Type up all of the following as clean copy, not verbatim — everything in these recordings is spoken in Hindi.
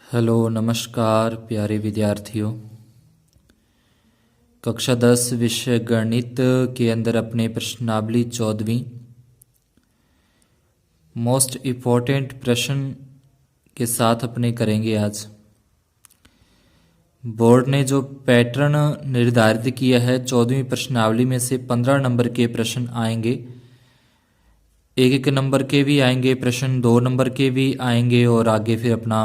हेलो नमस्कार प्यारे विद्यार्थियों। कक्षा 10 विषय गणित के अंदर अपने प्रश्नावली 14वीं मोस्ट इम्पोर्टेंट प्रश्न के साथ अपने करेंगे। आज बोर्ड ने जो पैटर्न निर्धारित किया है 14वीं प्रश्नावली में से 15 नंबर के प्रश्न आएंगे। एक एक नंबर के भी आएंगे प्रश्न, 2 नंबर के भी आएंगे और आगे फिर अपना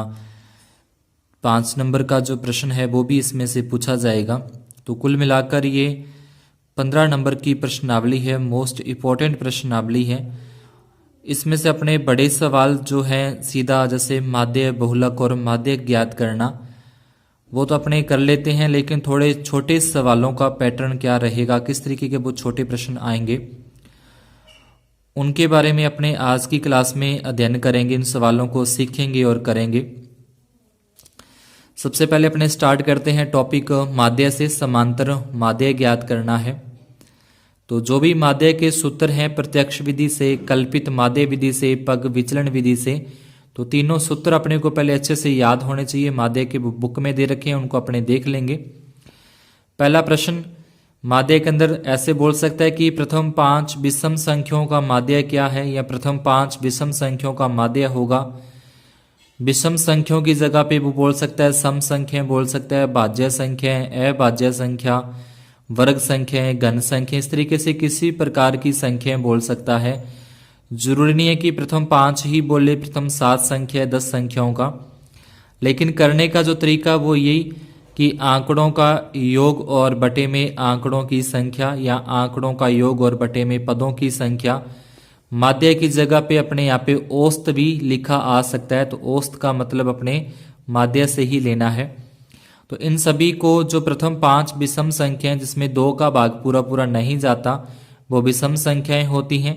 5 नंबर का जो प्रश्न है वो भी इसमें से पूछा जाएगा। तो कुल मिलाकर ये 15 नंबर की प्रश्नावली है, मोस्ट इम्पोर्टेंट प्रश्नावली है। इसमें से अपने बड़े सवाल जो हैं सीधा जैसे माध्य, बहुलक और माध्य ज्ञात करना वो तो अपने कर लेते हैं, लेकिन थोड़े छोटे सवालों का पैटर्न क्या रहेगा, किस तरीके के वो छोटे प्रश्न आएंगे, उनके बारे में अपने आज की क्लास में अध्ययन करेंगे। इन सवालों को सीखेंगे और करेंगे। सबसे पहले अपने स्टार्ट करते हैं टॉपिक माध्य से। समांतर माध्य ज्ञात करना है। तो जो भी माध्य के सूत्र हैं प्रत्यक्ष विधि से, कल्पित माध्य विधि से, पग विचलन विधि से, तो तीनों सूत्र अपने को पहले अच्छे से याद होने चाहिए। माध्य के बुक में दे रखे हैं, उनको अपने देख लेंगे। पहला प्रश्न माध्य के अंदर ऐसे बोल सकता है कि प्रथम 5 विषम संख्याओं का माध्य क्या है, या प्रथम 5 विषम संख्याओं का माध्य होगा। विषम संख्याओं की जगह पे वो बोल सकता है सम संख्याएं, बोल सकता है भाज्य संख्याएं, अभाज्य संख्या, वर्ग संख्याएं, घन संख्या, इस तरीके से किसी प्रकार की संख्याएं बोल सकता है। जरूरी नहीं है कि प्रथम 5 ही बोले, प्रथम 7 संख्या 10 संख्याओं का। लेकिन करने का जो तरीका वो यही कि आंकड़ों का योग और बटे में आंकड़ों की संख्या, या आंकड़ों का योग और बटे में पदों की संख्या। माध्य की जगह पे अपने यहाँ पे औसत भी लिखा आ सकता है, तो औसत का मतलब अपने माध्य से ही लेना है। तो इन सभी को जो प्रथम 5 विषम संख्याएं जिसमें 2 का भाग पूरा पूरा नहीं जाता वो विषम संख्याएं होती हैं।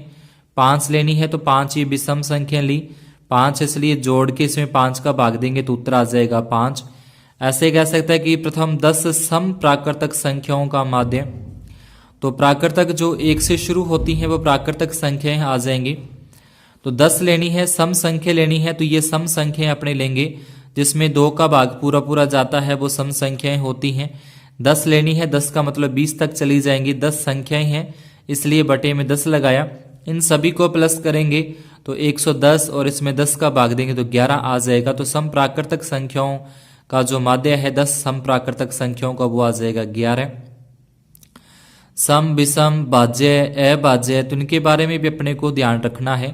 5 लेनी है तो 5 ये विषम संख्या ली, 5 इसलिए जोड़ के इसमें 5 का भाग देंगे तो उत्तर आ जाएगा 5। ऐसे कह सकता है कि प्रथम 10 सम प्राकृतक संख्याओं का माध्य। तो प्राकृतक जो 1 से शुरू होती हैं वो प्राकृतक संख्याएं आ जाएंगी। तो 10 लेनी है, सम संख्या लेनी है, तो ये सम संख्याएं अपने लेंगे जिसमें 2 का भाग पूरा पूरा जाता है वो सम संख्याएं होती हैं। 10 लेनी है, 10 का मतलब 20 तक चली जाएंगी, 10 संख्याएं हैं इसलिए बटे में 10 लगाया। इन सभी को प्लस करेंगे तो 110 और इसमें 10 का भाग देंगे तो 11 आ जाएगा। तो सम प्राकृतक संख्याओं का जो माध्य है 10 सम प्राकृतक संख्याओं का वो आ जाएगा 11। सम, विषम, भाज्य, अभाज्य, तो इनके बारे में भी अपने को ध्यान रखना है।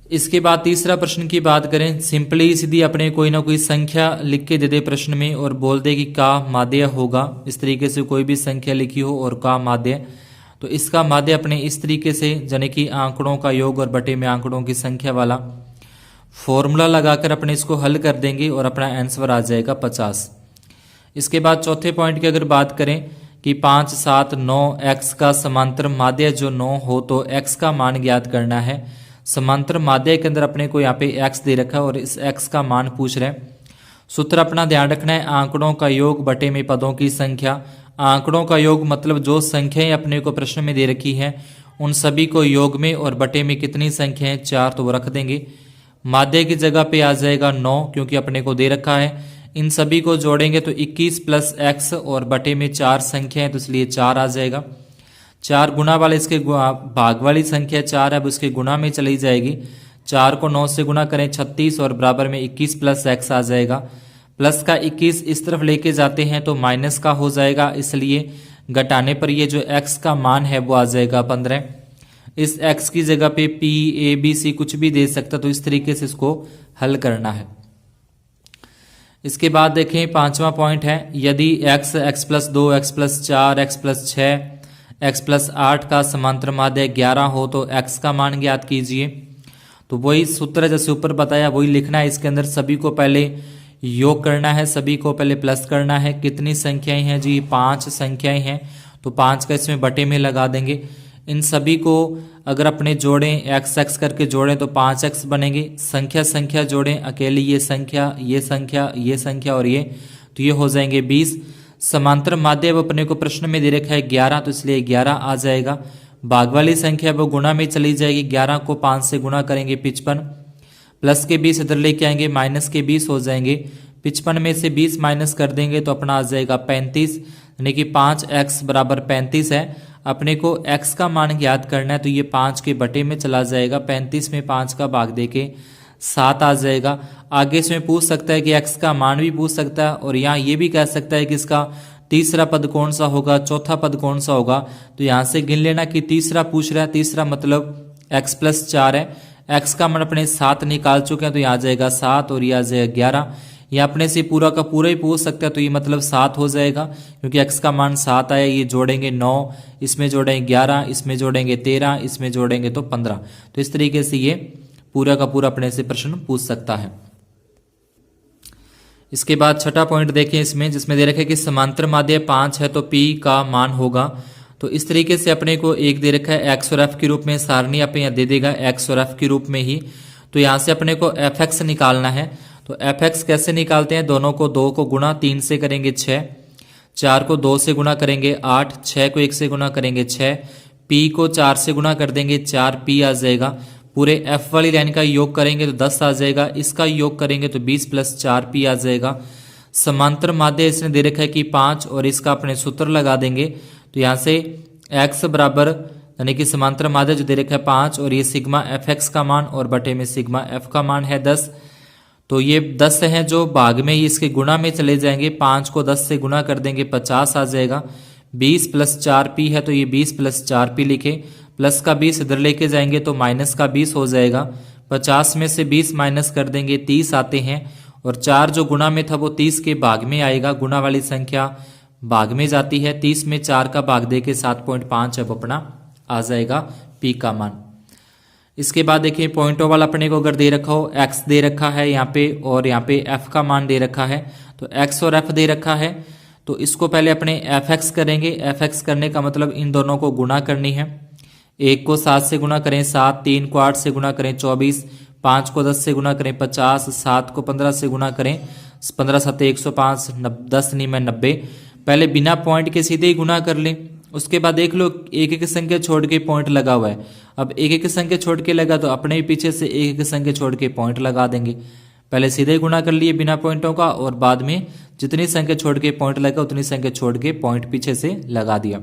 इसके बाद तीसरा प्रश्न की बात करें, सिंपली सीधी अपने कोई ना कोई संख्या लिख के दे दे प्रश्न में और बोल दे कि का माध्य होगा। इस तरीके से कोई भी संख्या लिखी हो और का माध्य, तो इसका माध्य अपने इस तरीके से यानी कि आंकड़ों का योग और बटे में आंकड़ों की संख्या वाला फॉर्मूला लगाकर अपने इसको हल कर देंगे और अपना आंसर आ जाएगा 50। इसके बाद चौथे पॉइंट की अगर बात करें कि 5, 7, 9 x का समांतर माध्य जो 9 हो तो x का मान ज्ञात करना है। समांतर माध्य के अंदर अपने को यहाँ पे x दे रखा है और इस x का मान पूछ रहे हैं। सूत्र अपना ध्यान रखना है, आंकड़ों का योग बटे में पदों की संख्या। आंकड़ों का योग मतलब जो संख्याएं अपने को प्रश्न में दे रखी है उन सभी को योग में, और बटे में कितनी संख्याएं 4 तो वो रख देंगे। माध्य की जगह पे आ जाएगा 9 क्योंकि अपने को दे रखा है। इन सभी को जोड़ेंगे तो 21 प्लस x और बटे में 4 संख्या है तो इसलिए 4 आ जाएगा। 4 गुना वाले इसके भाग वाली संख्या 4 है, अब उसके गुना में चली जाएगी। 4 को 9 से गुना करें 36 और बराबर में 21 प्लस x आ जाएगा। प्लस का 21 इस तरफ लेके जाते हैं तो माइनस का हो जाएगा, इसलिए घटाने पर ये जो x का मान है वो आ जाएगा 15। इस x की जगह पे p, a, b, c कुछ भी दे सकता, तो इस तरीके से इसको हल करना है। इसके बाद देखें पांचवा पॉइंट है, यदि x, x plus 2, x plus 4, x plus 6, x plus 8 का समांतर माध्य 11 हो तो x का मान ज्ञात कीजिए। तो वही सूत्र जैसे ऊपर बताया वही लिखना है। इसके अंदर सभी को पहले योग करना है, सभी को पहले प्लस करना है। कितनी संख्याएं हैं जी? 5 संख्याएं हैं, तो 5 का इसमें बटे में लगा देंगे। इन सभी को अगर अपने जोड़ें x x करके जोड़ें तो 5x बनेंगे। संख्या संख्या जोड़ें, अकेली ये संख्या, ये संख्या, ये संख्या और ये, तो ये हो जाएंगे 20। समांतर माध्य वो अपने को प्रश्न में दे रखा है 11, तो इसलिए 11 आ जाएगा। भाग वाली संख्या वो गुणा में चली जाएगी, 11 को 5 से गुणा करेंगे 55। प्लस के 20 इधर लेके आएंगे, माइनस के 20 हो जाएंगे। 55 में से 20 माइनस कर देंगे तो अपना आ जाएगा 35, यानी कि 5x बराबर 35 है। अपने को x का मान ज्ञात करना है तो ये 5 के बटे में चला जाएगा, 35 में 5 का भाग देके 7 आ जाएगा। आगे इसमें पूछ सकता है कि x का मान भी पूछ सकता है, और यहाँ ये भी कह सकता है कि इसका तीसरा पद कौन सा होगा, चौथा पद कौन सा होगा। तो यहाँ से गिन लेना कि तीसरा पूछ रहा है, तीसरा मतलब x + 4 है। x का मान अपने 7 निकाल चुके हैं तो यहाँ आ जाएगा 7 और ये आ जाएगा 11। ये अपने से पूरा का पूरा ही पूछ सकता है तो ये मतलब 7 हो जाएगा, क्योंकि x का मान 7 आया। ये जोड़ेंगे 9, इसमें जोड़ेंगे 11, इसमें जोड़ेंगे 13, इसमें जोड़ेंगे तो 15। तो इस तरीके से ये पूरा का पूरा अपने से प्रश्न पूछ सकता है। इसके बाद छठा पॉइंट देखें इसमें, जिसमें दे रखा है कि समांतर माध्य 5 है तो p का मान होगा। तो इस तरीके से अपने को एक दे रखा है x और f के रूप में, सारणी अपने यहाँ दे देगा x और f के रूप में ही। तो यहाँ से अपने को fx निकालना है। तो fx कैसे निकालते हैं, दोनों को 2 को गुणा 3 से करेंगे 6, 4 को 2 से गुणा करेंगे 8, 6 को 1 से गुणा करेंगे 6, p को 4 से गुणा कर देंगे 4p आ जाएगा। पूरे f वाली लाइन का योग करेंगे तो 10 आ जाएगा, इसका योग करेंगे तो 20 + 4p आ जाएगा। समांतर माध्य इसने दे रखा है कि 5 और इसका अपने सूत्र लगा देंगे। तो यहाँ से x बराबर, यानी कि समांतर माध्य जो दे रखा है 5 और ये सिग्मा fx का मान और बटे में सिग्मा f का मान है 10। तो ये 10 हैं जो भाग में ही इसके गुणा में चले जाएंगे, 5 को 10 से गुणा कर देंगे 50 आ जाएगा। 20 + 4p है तो ये 20 + 4p लिखे, प्लस का 20 इधर लेके जाएंगे तो माइनस का 20 हो जाएगा। 50 में से 20 माइनस कर देंगे 30 आते हैं, और 4 जो गुणा में था वो 30 के भाग में आएगा, गुणा वाली संख्या भाग में जाती है। 30 में 4 का भाग दे के 7.5 अब अपना आ जाएगा p का मान। इसके बाद देखिए पॉइंटों वाला अपने को अगर दे रखा हो, x दे रखा है यहाँ पे और यहाँ पे f का मान दे रखा है। तो x और f दे रखा है तो इसको पहले अपने fx करेंगे। fx करने का मतलब इन दोनों को गुणा करनी है। 1 को 7 से गुणा करें 7, 3 को 8 से गुणा करें 24, 5 को 10 से गुणा करें 50, 7 को 15 से गुणा करें 15 7 105, 10 नहीं मैं 90। पहले बिना पॉइंट के सीधे ही गुणा कर लें। उसके बाद देख लो एक एक संख्या छोड़ के पॉइंट लगा हुआ है। अब एक एक संख्या छोड़ के लगा तो अपने ही पीछे से एक एक संख्या छोड़ के पॉइंट लगा देंगे। पहले सीधे ही गुणा कर लिए बिना पॉइंटों का, और बाद में जितनी संख्या छोड़ के पॉइंट लगा उतनी संख्या छोड़ के पॉइंट पीछे से लगा दिया।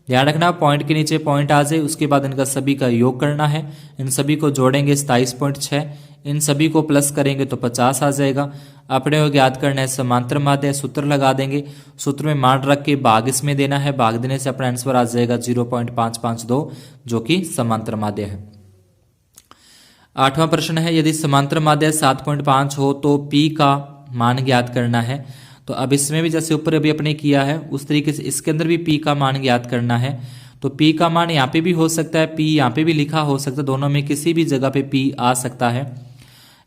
ध्यान रखना पॉइंट के नीचे पॉइंट आ जाए, उसके बाद इनका सभी का योग करना है। इन सभी को जोड़ेंगे 27.6, इन सभी को प्लस करेंगे तो 50 आ जाएगा। अपने को ज्ञात करना है समांतर माध्य, सूत्र लगा देंगे। सूत्र में मान रख के भाग इसमें देना है, भाग देने से अपना आंसर आ जाएगा 0.552 जो कि समांतर माध्य है। 8वां प्रश्न है, यदि समांतर माध्य 7.5 हो तो p का मान ज्ञात करना है। तो अब इसमें भी जैसे ऊपर अभी अपने किया है उस तरीके से इसके अंदर भी p का मान ज्ञात करना है। तो p का मान यहाँ पे भी हो सकता है, p यहाँ पे भी लिखा हो सकता है, दोनों में किसी भी जगह पे p आ सकता है।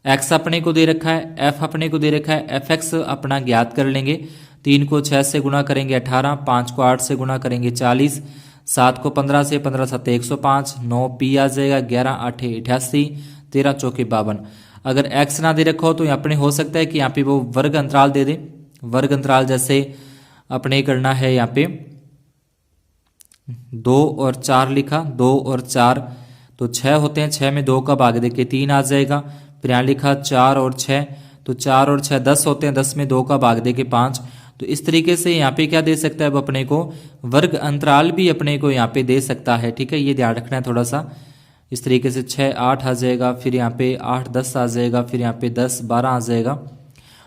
x अपने को दे रखा है, f अपने को दे रखा है, fx अपना ज्ञात कर लेंगे। 3 को 6 से गुणा करेंगे 18, 5 को 8 से गुणा करेंगे 40, 7 को 15 से 15 7 105, 9 p आ जाएगा, 11 8 88, 13 चौके 52। अगर x ना दे रखा हो तो अपने हो सकता है कि यहाँ पे वो वर्ग अंतराल दे दे। वर्ग अंतराल जैसे अपने करना है यहाँ पे 2 और 4 लिखा, 2 और 4 तो 6 होते हैं, 6 में 2 का भाग देके 3 आ जाएगा। फिर यहाँ लिखा 4 और 6 तो 4 और 6 10 होते हैं, 10 में 2 का भाग देके 5। तो इस तरीके से यहाँ पे क्या दे सकता है अब अपने को वर्ग अंतराल भी अपने को यहाँ पे दे सकता है। ठीक है, ये ध्यान रखना है थोड़ा सा। इस तरीके से 6 8 आ जाएगा, फिर यहाँ पे 8 10 आ जाएगा, फिर यहाँ पे 10 12 आ जाएगा।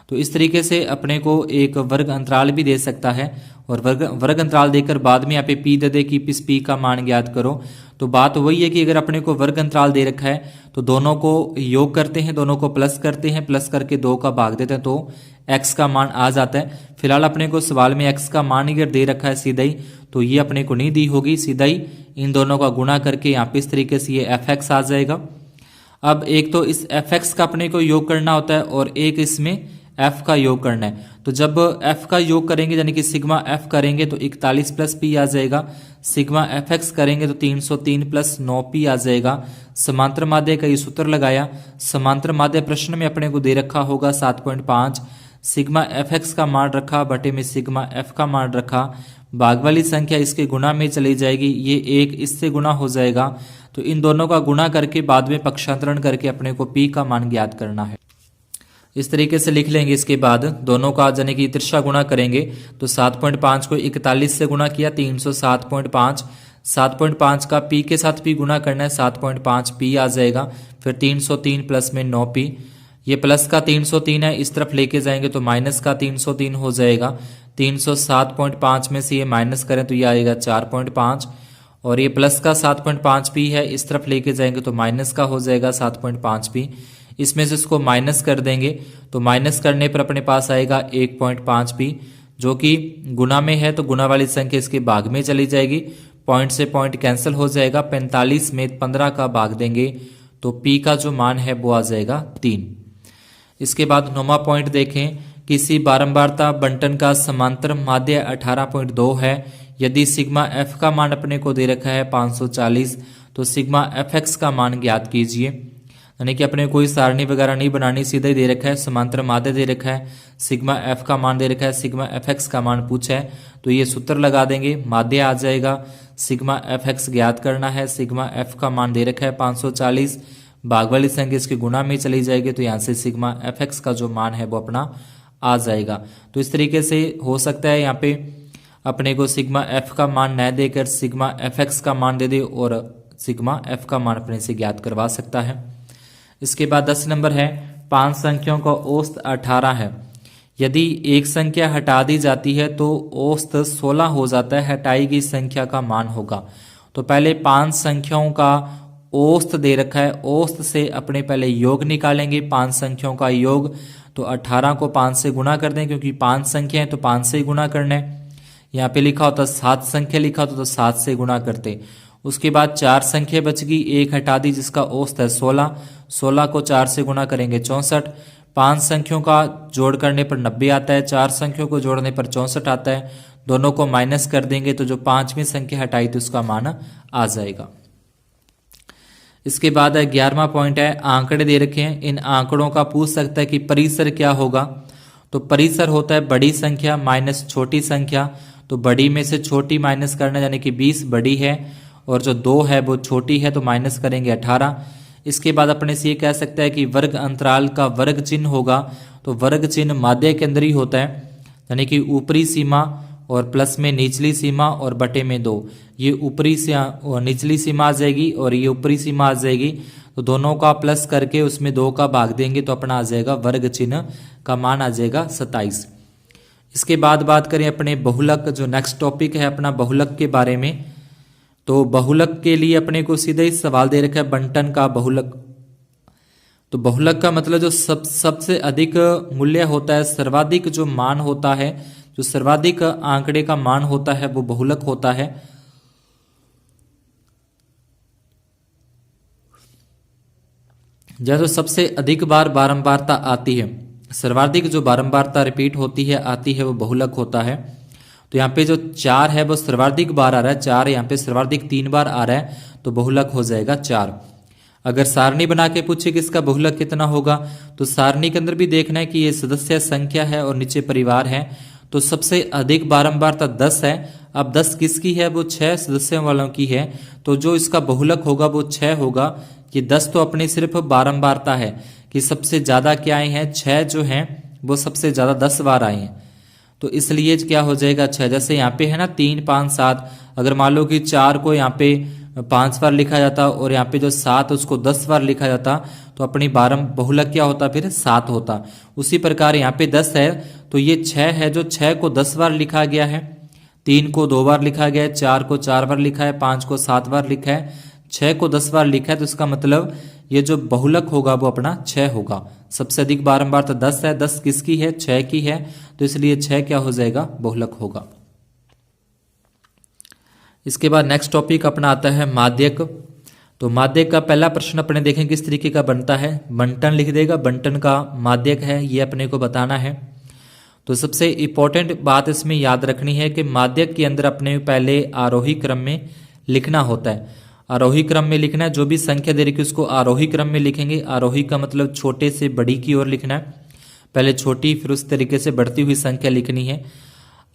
तो इस तरीके से अपने को एक वर्ग अंतराल भी दे सकता है, और वर्ग अंतराल देकर बाद में यहाँ पे p दे दे कि इस p का मान ज्ञात करो। तो बात वही है कि अगर अपने को वर्ग अंतराल दे रखा है तो दोनों को योग करते हैं, दोनों को प्लस करते हैं, प्लस करके 2 का भाग देते हैं तो x का मान आ जाता है। फिलहाल अपने को सवाल में x का मान अगर दे रखा है सीधा ही तो ये अपने को नहीं दी होगी, सीधा ही इन दोनों का गुणा करके यहाँ पे इस तरीके से ये fx आ जाएगा। अब एक तो इस fx का अपने को योग करना होता है और एक इसमें f का योग करना है। तो जब f का योग करेंगे यानी कि सिग्मा f करेंगे तो 41 प्लस p आ जाएगा। सिग्मा fx करेंगे तो 303 प्लस 9p आ जाएगा। समांतर माध्य का ये सूत्र लगाया। समांतर माध्य प्रश्न में अपने को दे रखा होगा 7.5। सिग्मा fx का मान रखा बटे में सिग्मा f का मान रखा, भाग वाली संख्या इसके गुणा में चली जाएगी, ये 1 इससे गुणा हो जाएगा। तो इन दोनों का गुणा करके बाद में पक्षांतरण करके अपने को p का मान ज्ञात करना है। इस तरीके से लिख लेंगे। इसके बाद दोनों का यानी कि तिरछा गुणा करेंगे तो 7.5 को 41 से गुणा किया 307.5, 7.5 का p के साथ p गुणा करना है, 7.5 p आ जाएगा। फिर 303 प्लस में 9p, ये प्लस का 303 है, इस तरफ लेके जाएंगे तो माइनस का 303 हो जाएगा। 307.5 में से ये माइनस करें तो ये आएगा 4.5, और ये प्लस का 7.5p है, इस तरफ लेके जाएंगे तो माइनस का हो जाएगा 7.5p। इसमें से इसको माइनस कर देंगे तो माइनस करने पर अपने पास आएगा 1.5p, जो कि गुना में है तो गुना वाली संख्या इसके भाग में चली जाएगी, पॉइंट से पॉइंट कैंसिल हो जाएगा। 45 में 15 का भाग देंगे तो p का जो मान है वो आ जाएगा 3। इसके बाद 9वां पॉइंट देखें, किसी बारंबारता बंटन का समांतर माध्य 18.2 है। यदि सिग्मा f का मान अपने को दे रखा है 540, तो सिग्मा fx का मान ज्ञात कीजिए। यानी कि अपने कोई सारणी वगैरह नहीं बनानी, सीधा ही दे रखा है, समांतर माध्य दे रखा है, सिग्मा f का मान दे रखा है, सिग्मा fx का मान पूछा है, तो ये सूत्र लगा देंगे, माध्य आ जाएगा, सिग्मा fx ज्ञात करना है, सिग्मा f का मान दे रखा है 540, भाग वाली संख्या इसके गुणा में चली जाएगी, तो यहाँ से सिग्मा fx का जो मान है वो अपना आ जाएगा। तो इस तरीके से हो सकता है यहाँ पे अपने को सिग्मा f का मान न देकर सिग्मा fx का मान दे दे और सिग्मा f का मान अपने से ज्ञात करवा सकता है। इसके बाद 10 नंबर है, 5 संख्याओं का औसत 18 है। यदि एक संख्या हटा दी जाती है तो औसत 16 हो जाता है, हटाई गई संख्या का मान होगा। तो पहले 5 संख्याओं का औसत दे रखा है, औसत से अपने पहले योग निकालेंगे, 5 संख्याओं का योग, तो 18 को 5 से गुणा कर दें, क्योंकि 5 संख्या है तो 5 से ही गुणा करना है। यहाँ पे लिखा होता 7 संख्या लिखा होता तो 7 से गुणा करते। उसके बाद 4 संख्या बच गई, एक हटा दी जिसका औसत है 16, 16 को 4 से गुणा करेंगे 64। 5 संख्याओं का जोड़ करने पर 90 आता है, 4 संख्याओं को जोड़ने पर 64 आता है, दोनों को माइनस कर देंगे तो जो 5वीं संख्या हटाई थी उसका मान आ जाएगा। इसके बाद 11वां पॉइंट है, आंकड़े दे रखे हैं, इन आंकड़ों का पूछ सकता है कि परिसर क्या होगा। तो परिसर होता है बड़ी संख्या माइनस छोटी संख्या, तो बड़ी में से छोटी माइनस करना, यानी कि 20 बड़ी है और जो 2 है वो छोटी है, तो माइनस करेंगे 18। इसके बाद अपने से ये कह सकता है कि वर्ग अंतराल का वर्ग चिन्ह होगा, तो वर्ग चिन्ह माध्य के अंदर ही होता है, यानी कि ऊपरी सीमा और प्लस में निचली सीमा और बटे में 2, ये ऊपरी से निचली सीमा आ जाएगी और ये ऊपरी सीमा आ जाएगी, तो दोनों का प्लस करके उसमें 2 का भाग देंगे तो अपना आ जाएगा वर्ग चिन्ह का मान आ जाएगा 27। इसके बाद बात करें अपने बहुलक, जो नेक्स्ट टॉपिक है अपना बहुलक के बारे में। तो बहुलक के लिए अपने को सीधा ही सवाल दे रखा है बंटन का बहुलक। तो बहुलक का मतलब जो सबसे अधिक मूल्य होता है, सर्वाधिक जो मान होता है, जो सर्वाधिक आंकड़े का मान होता है वो बहुलक होता है। जैसे सबसे अधिक बार बारंबारता आती है, सर्वाधिक जो बारंबारता रिपीट होती है आती है वो बहुलक होता है। तो यहाँ पे जो 4 है वो सर्वाधिक बार आ रहा है, 4 यहाँ पे सर्वाधिक 3 बार आ रहा है, तो बहुलक हो जाएगा 4। अगर सारणी बना के पूछे कि इसका बहुलक कितना होगा, तो सारणी के अंदर भी देखना है कि ये सदस्य संख्या है और नीचे परिवार है, तो सबसे अधिक बारंबारता 10 है। अब 10 किसकी है, वो 6 सदस्यों वालों की है, तो जो इसका बहुलक होगा वो 6 होगा। ये 10 तो अपनी सिर्फ बारंबारता है कि सबसे ज्यादा क्या आए हैं, 6 जो हैं वो सबसे ज्यादा 10 बार आए हैं, तो इसलिए क्या हो जाएगा 6। जैसे यहाँ पे है ना 3, 5, 7, अगर मान लो कि 4 को यहाँ पे 5 बार लिखा जाता और यहाँ पे जो 7 उसको 10 बार लिखा जाता, तो अपनी बहुलक क्या होता, फिर 7 होता। उसी प्रकार यहाँ पे 10 है तो ये 6 है, जो 6 को 10 बार लिखा गया है, 3 को 2 बार लिखा गया है, 4 को 4 बार लिखा है, 5 को 7 बार लिखा है, 6 को 10 बार लिखा है, तो इसका मतलब ये जो बहुलक होगा वो अपना 6 होगा। सबसे अधिक बारंबार तो 10 है, 10 किसकी है, 6 की है, तो इसलिए 6 क्या हो जाएगा, बहुलक होगा। इसके बाद नेक्स्ट टॉपिक अपना आता है माध्यक। तो माध्यक का पहला प्रश्न अपने देखें किस तरीके का बनता है। बंटन लिख देगा, बंटन का माध्यक है ये अपने को बताना है। तो सबसे इंपॉर्टेंट बात इसमें याद रखनी है कि माध्यक के अंदर अपने पहले आरोही क्रम में लिखना होता है। आरोही क्रम में लिखना है, जो भी संख्या दे रखी है उसको आरोही क्रम में लिखेंगे। आरोही का मतलब छोटे से बड़ी की ओर लिखना है, पहले छोटी फिर उस तरीके से बढ़ती हुई संख्या लिखनी है।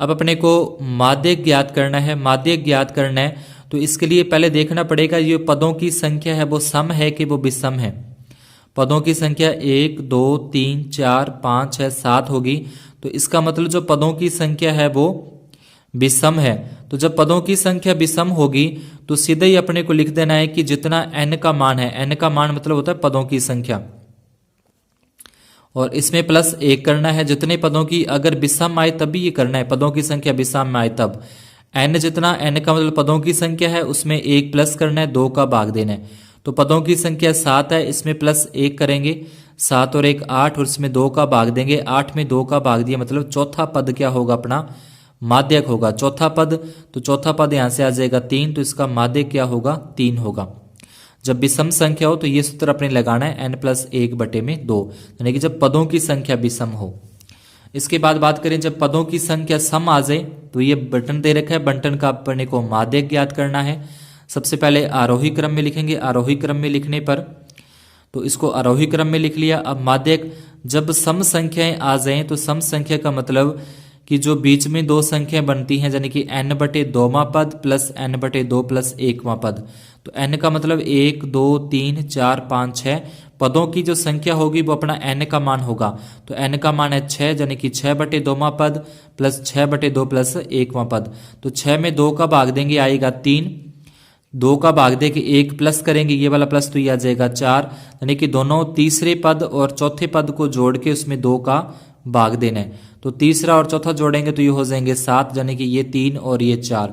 अब अपने को माध्यक ज्ञात करना है। माध्यक ज्ञात करना है तो इसके लिए पहले देखना पड़ेगा ये पदों की संख्या है वो सम है कि वो विषम है। पदों की संख्या 1 2 3 4 5 6 7 होगी, तो इसका मतलब जो पदों की संख्या है वो विषम है। तो जब पदों की संख्या विषम होगी तो सीधे ही अपने को लिख देना है कि जितना n का मान है, n का मान मतलब होता है पदों की संख्या, और इसमें प्लस 1 करना है। जितने पदों की अगर विषम आए तभी ये करना है, पदों की संख्या विषम में आए तब। n जितना, n का मतलब पदों की संख्या है, उसमें 1 प्लस करना है, 2 का भाग देना है। तो पदों की संख्या 7 है, इसमें प्लस 1 करेंगे, 7 और 1 8, और इसमें 2 का भाग देंगे। 8 में 2 का भाग दिया मतलब चौथा पद क्या होगा अपना माध्यक होगा। चौथा पद, तो चौथा पद यहां से आ जाएगा 3, तो इसका माध्यक क्या होगा 3 होगा। जब विषम संख्या हो तो ये सूत्र अपने लगाना है n+1/2, यानी कि जब पदों की संख्या विषम हो। इसके बाद बात करें जब पदों की संख्या सम आ जाए तो ये बटन दे रखा है, बंटन का अपने को माध्यक ज्ञात करना है। सबसे पहले आरोही क्रम में लिखेंगे। आरोही क्रम में लिखने पर तो इसको आरोही क्रम में लिख लिया। अब माध्यक जब सम संख्याएं आ जाएं तो सम संख्या का मतलब कि जो बीच में दो संख्याएं बनती हैं, यानी कि n/2वां पद प्लस n/2 प्लस 1वां पद। तो n का मतलब 1 2 3 4 5 6 पदों की जो संख्या होगी वो अपना n का मान होगा। तो n का मान है 6, यानी कि 6/2वां पद प्लस 6/2 प्लस 1वां पद। तो 6 में 2 का भाग देंगे आएगा 3, 2 का भाग दे के 1 प्लस करेंगे, ये वाला प्लस तो ये आ जाएगा 4, यानी कि दोनों तीसरे पद और चौथे पद को जोड़ के उसमें 2 का भाग देना है। तो तीसरा और चौथा जोड़ेंगे तो ये हो जाएंगे 7, यानी कि ये 3 और ये 4,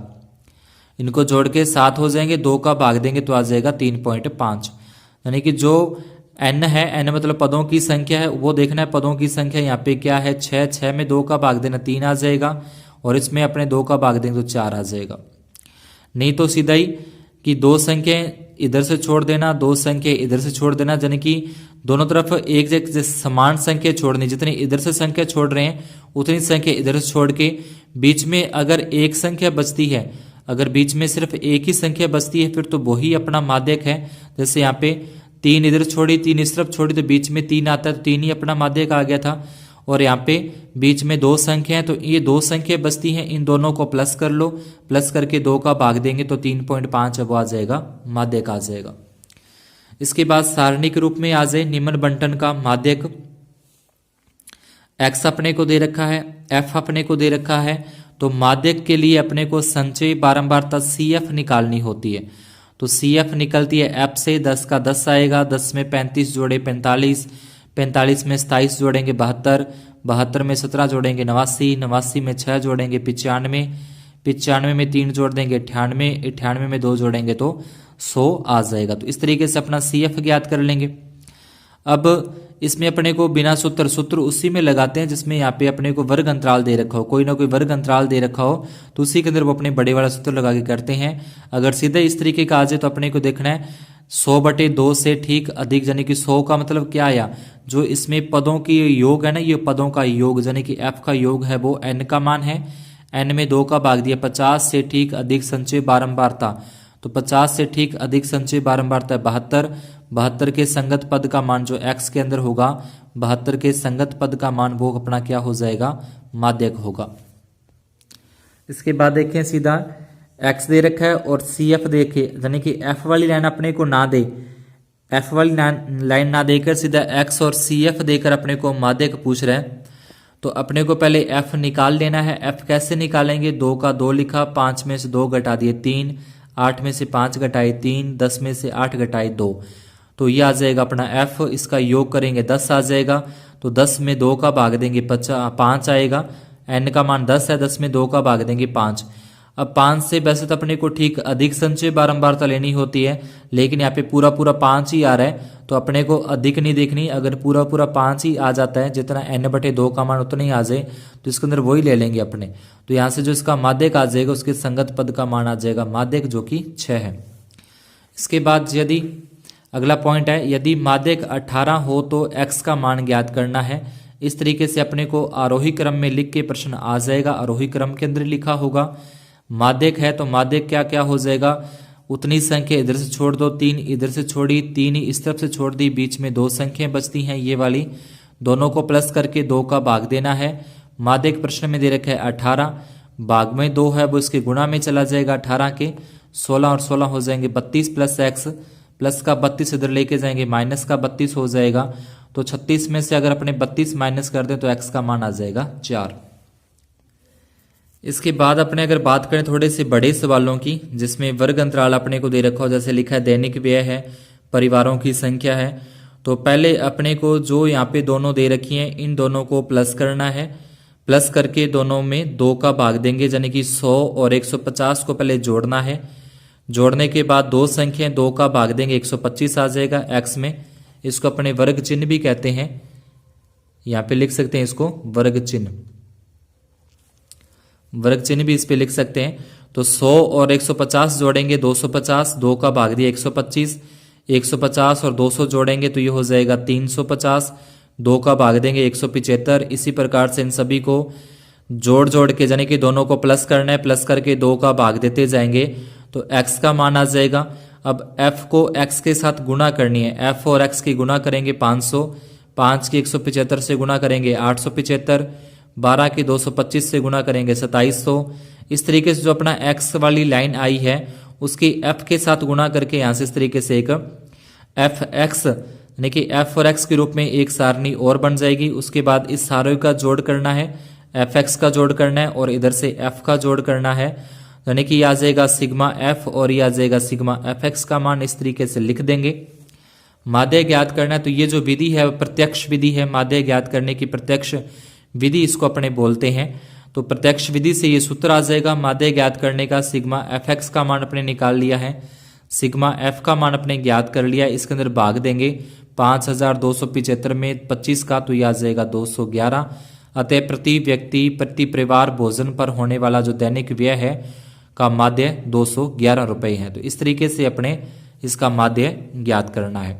इनको जोड़ के 7 हो जाएंगे। 2 का भाग देंगे तो आ जाएगा 3.5, यानी कि जो n है, n मतलब पदों की संख्या है, वो देखना है पदों की संख्या यहाँ पे क्या है 6, 6 में 2 का भाग देना 3 आ जाएगा, और इसमें अपने 2 का भाग देंगे तो 4 आ जाएगा। नहीं तो सीधा ही कि दो संख्याएं इधर से छोड़ देना, दो संख्या इधर से छोड़ देना, यानी कि दोनों तरफ एक जैसे समान संख्या छोड़नी। जितनी इधर से संख्या छोड़ रहे हैं उतनी संख्या इधर से छोड़ के बीच में अगर एक संख्या बचती है, अगर बीच में सिर्फ एक ही संख्या बचती है फिर तो वही अपना माध्यक है। जैसे यहाँ पे 3 इधर छोड़ी, 3 इस तरफ छोड़ी तो बीच में 3 आता है, तो 3 ही अपना माध्यक आ गया था। और यहाँ पे बीच में दो संख्या है, तो ये दो संख्या बचती हैं, इन दोनों को प्लस कर लो, प्लस करके 2 का भाग देंगे तो 3.5 अब आ जाएगा, माध्यक आ जाएगा। इसके बाद सारणिक रूप में आ जाए निम्न बंटन का माध्यक। x अपने को दे रखा है, f अपने को दे रखा है, तो माध्यक के लिए अपने को संचयी बारंबारता CF निकालनी होती है। तो CF निकलती है f से, 10 का 10 आएगा, 10 में 35 जोड़े 45, 45 में 27 जोड़ेंगे 72, 72 में 17 जोड़ेंगे 89, 89 में 6 जोड़ेंगे 95, 95 में 3 जोड़ देंगे 98, 98 में 2 जोड़ेंगे तो 100 आ जाएगा। तो इस तरीके से अपना CF ज्ञात कर लेंगे। अब इसमें अपने को बिना सूत्र उसी में लगाते हैं जिसमें यहाँ पे अपने को वर्ग अंतराल दे रखा हो, कोई ना कोई वर्ग अंतराल दे रखा हो तो उसी के अंदर वो अपने बड़े वाला सूत्र लगा के करते हैं। अगर सीधे इस तरीके का आ जाए तो अपने को देखना है 100/2 से ठीक अधिक, यानी कि 100 का मतलब क्या आया, जो इसमें पदों की योग है ना, ये पदों का योग यानी कि f का योग है वो n का मान है, n में 2 का भाग दिया। 50 से ठीक अधिक संचय बारंबारता, तो 50 से ठीक अधिक संचय बारंबारता है 72, 72 के संगत पद का मान जो x के अंदर होगा, 72 के संगत पद का मान वो अपना क्या हो जाएगा, माध्यक होगा। इसके बाद देखें सीधा x दे रखा है और CF देखे, यानी कि f वाली लाइन अपने को ना दे, f वाली लाइन ना देकर सीधा x और CF देकर अपने को माध्यक पूछ रहा है। तो अपने को पहले f निकाल लेना है। f कैसे निकालेंगे, 2 का 2 लिखा, 5 में से 2 घटा दिए 3, 8 में से 5 घटाए 3, 10 में से 8 घटाए 2, तो ये आ जाएगा अपना f। इसका योग करेंगे 10 आ जाएगा, तो 10 में 2 का भाग देंगे 5 आएगा, n का मान 10 है, 10 में 2 का भाग देंगे 5। अब 5 से वैसे तो अपने को ठीक अधिक संचय बारंबारता लेनी होती है, लेकिन यहाँ पे पूरा 5 ही आ रहा है तो अपने को अधिक नहीं देखनी। अगर पूरा 5 ही आ जाता है, जितना n/2 का मान उतना ही आ जाए तो इसके अंदर वही ले लेंगे अपने। तो यहाँ से जो इसका माध्यक आ जाएगा उसके संगत पद का मान आ जाएगा माध्यक, जो कि 6 है। इसके बाद यदि अगला पॉइंट है, यदि माध्यक 18 हो तो x का मान ज्ञात करना है। इस तरीके से अपने को आरोही क्रम में लिख के प्रश्न आ जाएगा। आरोही क्रम के अंदर लिखा होगा माध्यक है तो माध्यक क्या क्या हो जाएगा, उतनी संख्या इधर से छोड़ दो, 3 इधर से छोड़ी, 3 इस तरफ से छोड़ दी, बीच में 2 संख्याएं बचती हैं ये वाली, दोनों को प्लस करके 2 का भाग देना है। माध्यक प्रश्न में दे रखा है 18, भाग में 2 है वो इसके गुणा में चला जाएगा, 18 के 16 और 16 हो जाएंगे 32 प्लस एक्स, प्लस का 32 इधर लेके जाएंगे माइनस का 32 हो जाएगा। तो 36 में से अगर अपने 32 माइनस कर दें तो एक्स का मान आ जाएगा 4। इसके बाद अपने अगर बात करें थोड़े से बड़े सवालों की, जिसमें वर्ग अंतराल अपने को दे रखा हो, जैसे लिखा है दैनिक व्यय है, परिवारों की संख्या है। तो पहले अपने को जो यहाँ पे दोनों दे रखी हैं इन दोनों को प्लस करना है, प्लस करके दोनों में 2 का भाग देंगे, यानी कि 100 और 150 को पहले जोड़ना है। जोड़ने के बाद दो संख्याएं 2 का भाग देंगे 125 आ जाएगा एक्स में। इसको अपने वर्ग चिन्ह भी कहते हैं, यहाँ पे लिख सकते हैं इसको वर्ग चिन्ह, वर्ग चिन्ह भी इस पे लिख सकते हैं। तो 100 और 150 जोड़ेंगे 250, 2 का भाग दिया 125, 150 और 200 जोड़ेंगे तो ये हो जाएगा 350, 2 का भाग देंगे 175। इसी प्रकार से इन सभी को जोड़ जोड़ के यानी कि दोनों को प्लस करना है, प्लस करके 2 का भाग देते जाएंगे तो x का मान आ जाएगा। अब f को x के साथ गुणा करनी है, f और x की गुणा करेंगे 500, 5 की 175 से गुणा करेंगे 875, 12 की 225 से गुणा करेंगे 2700। इस तरीके से जो अपना x वाली लाइन आई है उसकी f के साथ गुणा करके यहाँ से इस तरीके से एक fx यानी कि f और x के रूप में एक सारणी और बन जाएगी। उसके बाद इस सारे का जोड़ करना है, fx का जोड़ करना है और इधर से f का जोड़ करना है, यानी कि आ जाएगा सिग्मा f और ये आ जाएगा सिग्मा fx का मान। इस तरीके से लिख देंगे। माध्य ज्ञात करना है तो ये जो विधि है प्रत्यक्ष विधि है, माध्य ज्ञात करने की प्रत्यक्ष विधि इसको अपने बोलते हैं। तो प्रत्यक्ष विधि से ये सूत्र आ जाएगा माध्य ज्ञात करने का। सिग्मा fx का मान अपने निकाल लिया है, सिग्मा f का मान अपने ज्ञात कर लिया, इसके अंदर भाग देंगे 5275 में 25 का तो यह आ जाएगा 211। अतः प्रति व्यक्ति प्रति परिवार भोजन पर होने वाला जो दैनिक व्यय है का माध्य 211 रुपये है। तो इस तरीके से अपने इसका माध्य ज्ञात करना है।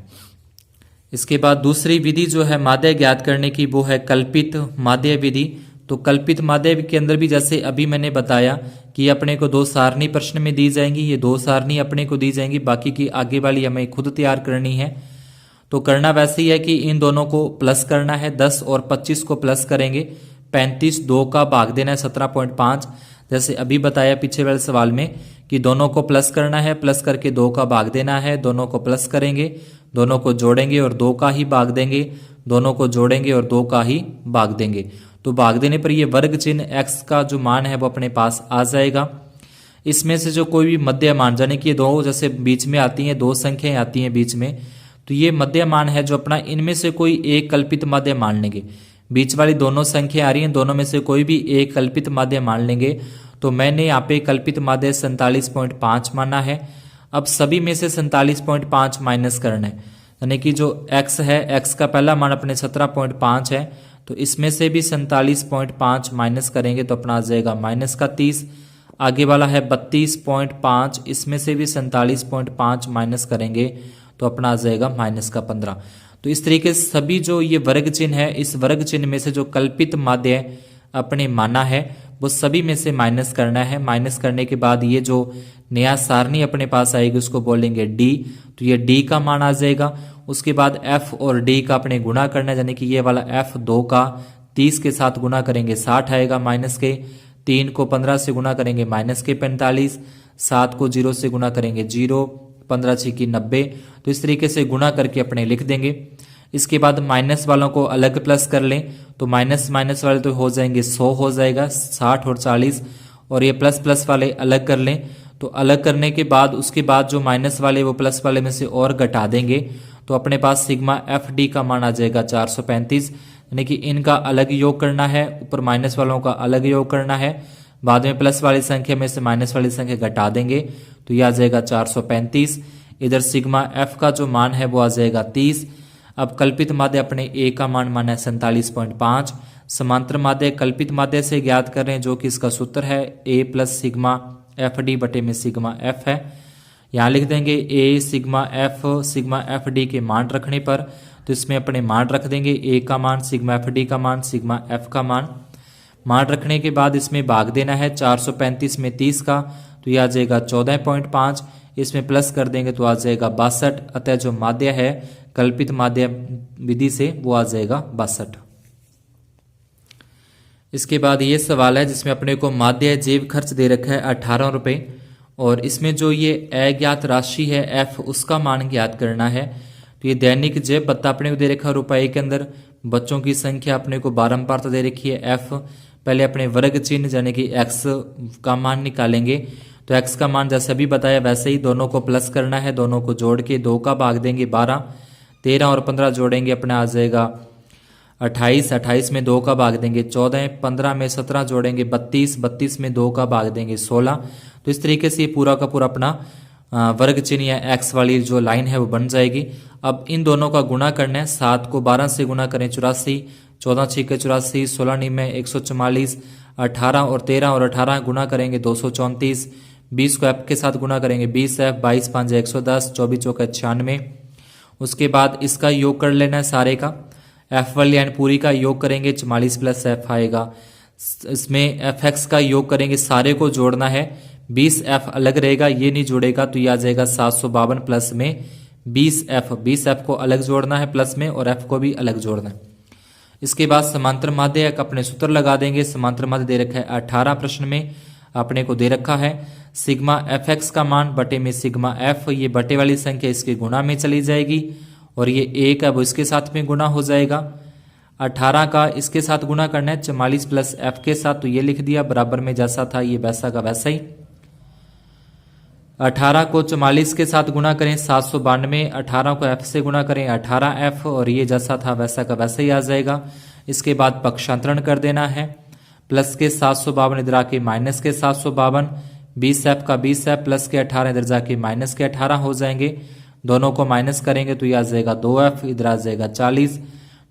इसके बाद दूसरी विधि जो है माध्य ज्ञात करने की वो है कल्पित माध्य विधि। तो कल्पित माध्य के अंदर भी जैसे अभी मैंने बताया कि अपने को 2 सारणी प्रश्न में दी जाएंगी, ये 2 सारणी अपने को दी जाएंगी, बाकी की आगे वाली हमें खुद तैयार करनी है। तो करना वैसे ही है कि इन दोनों को प्लस करना है, 10 और 25 को प्लस करेंगे, 35, 2 का भाग देना है 17.5। जैसे अभी बताया पीछे वाले सवाल में कि दोनों को प्लस करना है, प्लस करके 2 का भाग देना है, दोनों को प्लस करेंगे, दोनों को जोड़ेंगे और 2 का ही भाग देंगे, दोनों को जोड़ेंगे और 2 का ही भाग देंगे। तो भाग देने पर ये वर्ग चिन्ह x का जो मान है वो अपने पास आ जाएगा। इसमें से जो कोई भी मध्य मान, यानी कि 2 जैसे बीच में आती हैं, 2 संख्याएं आती हैं बीच में, तो ये मध्य मान है जो अपना इनमें से कोई एक कल्पित माध्य मान लेंगे। बीच वाली दोनों संख्या आ रही हैं, दोनों में से कोई भी एक कल्पित माध्य मान लेंगे। तो मैंने यहाँ पे कल्पित माध्य 47.5 माना है। अब सभी में से 47.5 माइनस करना है, यानी कि जो x है x का पहला मान अपने 17.5 है, तो इसमें से भी 47.5 माइनस करेंगे तो अपना आ जाएगा माइनस का 30। आगे वाला है 32.5, इसमें से भी 47.5 माइनस करेंगे तो अपना आ जाएगा माइनस का 15। तो इस तरीके से सभी जो ये वर्ग चिन्ह है, इस वर्ग चिन्ह में से जो कल्पित माध्य अपने माना है वो सभी में से माइनस करना है। माइनस करने के बाद ये जो नया सारणी अपने पास आएगी उसको बोलेंगे d, तो ये d का मान आ जाएगा। उसके बाद f और d का अपने गुणा करना है, यानी कि ये वाला f 2 का 30 के साथ गुणा करेंगे 60 आएगा माइनस के, 3 को 15 से गुणा करेंगे माइनस के 45, 7 को 0 से गुणा करेंगे 0, 15 6 की 90। तो इस तरीके से गुणा करके अपने लिख देंगे। इसके बाद माइनस वालों को अलग प्लस कर लें तो माइनस माइनस वाले तो हो जाएंगे 100 हो जाएगा 60 और 40, और ये प्लस प्लस वाले अलग कर लें। तो अलग करने के बाद उसके बाद जो माइनस वाले वो प्लस वाले में से और घटा देंगे तो अपने पास सिग्मा एफ डी का मान आ जाएगा 435, यानी कि इनका अलग योग करना है, ऊपर माइनस वालों का अलग योग करना है, बाद में प्लस वाली संख्या में से माइनस वाली संख्या घटा देंगे तो यह आ जाएगा 435। इधर सिग्मा एफ का जो मान है वो आ जाएगा 30। अब कल्पित माध्य अपने ए का मान माना है 47.5। समांतर माध्य कल्पित माध्य से ज्ञात कर रहे हैं, जो कि इसका सूत्र है ए प्लस सिग्मा एफ डी बटे में सिग्मा एफ है। यहाँ लिख देंगे ए सिग्मा एफ डी के मान रखने पर, तो इसमें अपने मान रख देंगे, ए का मान, सिग्मा एफ डी का मान, सिग्मा एफ का मान रखने के बाद इसमें भाग देना है 435 में 30 का, तो यह आ जाएगा 14.5। इसमें प्लस कर देंगे तो आ जाएगा 62। अतः जो माध्य है कल्पित माध्य विधि से वो आ जाएगा 62। इसके बाद ये सवाल है जिसमें अपने को माध्य जेब खर्च दे रखा है 18 रुपये, और इसमें जो ये अज्ञात राशि है एफ उसका मान ज्ञात करना है। तो ये दैनिक जेब भत्ता अपने को दे रखा है रुपये के अंदर, बच्चों की संख्या अपने को बारंबारता दे रखी है एफ। पहले अपने वर्ग चिन्ह यानी कि एक्स का मान निकालेंगे। तो एक्स का मान जैसे अभी बताया वैसे ही दोनों को प्लस करना है, दोनों को जोड़ के 2 का भाग देंगे 12, 13 और 15 जोड़ेंगे अपने आ जाएगा 28, 28 में 2 का भाग देंगे 14, 15 में 17 जोड़ेंगे 32, 32 में 2 का भाग देंगे 16। तो इस तरीके से ये पूरा का पूरा अपना वर्ग चिन्ह या एक्स वाली जो लाइन है वो बन जाएगी। अब इन दोनों का गुणा करना है, 7 को 12 से गुणा करें 84, 14 6 84, 16 9 में 144, 18 और 13 और 18 गुणा करेंगे 234, 20 को एफ के साथ गुणा करेंगे 20 एफ, 22 5 110, 24 चौका 96। उसके बाद इसका योग कर लेना है सारे का, एफ वाली लाइन पूरी का योग करेंगे 44 प्लस एफ आएगा। इसमें एफ एक्स का योग करेंगे, सारे को जोड़ना है, 20 एफ अलग रहेगा ये नहीं जुड़ेगा, तो ये आ जाएगा 752 प्लस में 20 एफ को अलग जोड़ना है प्लस में और एफ को भी अलग जोड़ना है। इसके बाद समांतर माध्य का अपने सूत्र लगा देंगे। समांतर माध्य दे रखा है 18 प्रश्न में अपने को दे रखा है सिग्मा एफ एक्स का मान बटे में सिग्मा एफ, ये बटे वाली संख्या इसके गुणा में चली जाएगी और ये 1 है वो इसके साथ में गुणा हो जाएगा। 18 का इसके साथ गुणा करना है 44 प्लस एफ के साथ, तो ये लिख दिया बराबर में जैसा था ये वैसा का वैसा ही। 18 को 44 के साथ गुणा करें 792, 18 को f से गुणा करें 18f और ये जैसा था वैसा का वैसा ही आ जाएगा। इसके बाद पक्षांतरण कर देना है, प्लस के 752 इधर आके माइनस के 752, 20f का 20f प्लस के 18 इधर जाके माइनस के 18 हो जाएंगे। दोनों को माइनस करेंगे तो ये आ जाएगा 2f, इधर आ जाएगा 40,